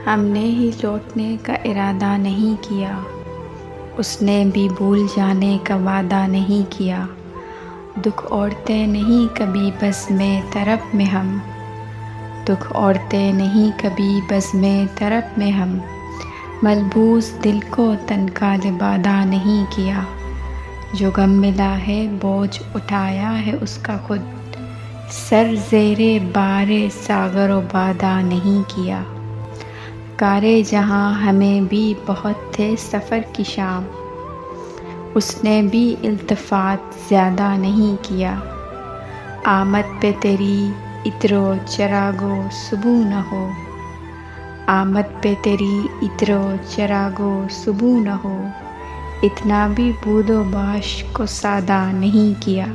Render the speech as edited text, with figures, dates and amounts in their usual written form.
हमने ही लौटने का इरादा नहीं किया, उसने भी भूल जाने का वादा नहीं किया। दुख औरते नहीं कभी बस में तरफ में हम, दुख औरते नहीं कभी बस में तरफ में हम। मलबूस दिल को तन का लिबादा नहीं किया, जो गम मिला है बोझ उठाया है उसका खुद। सर ज़ेरे बारे सागरो बादा नहीं किया। कारे जहाँ हमें भी बहुत थे सफ़र की शाम, उसने भी इल्तिफ़ात ज़्यादा नहीं किया। आमद पे तेरी इतरो चरागो सुबह न हो, आमद पे तेरी इतरो चरागो सुबह न हो। इतना भी बूदो बाश को सादा नहीं किया।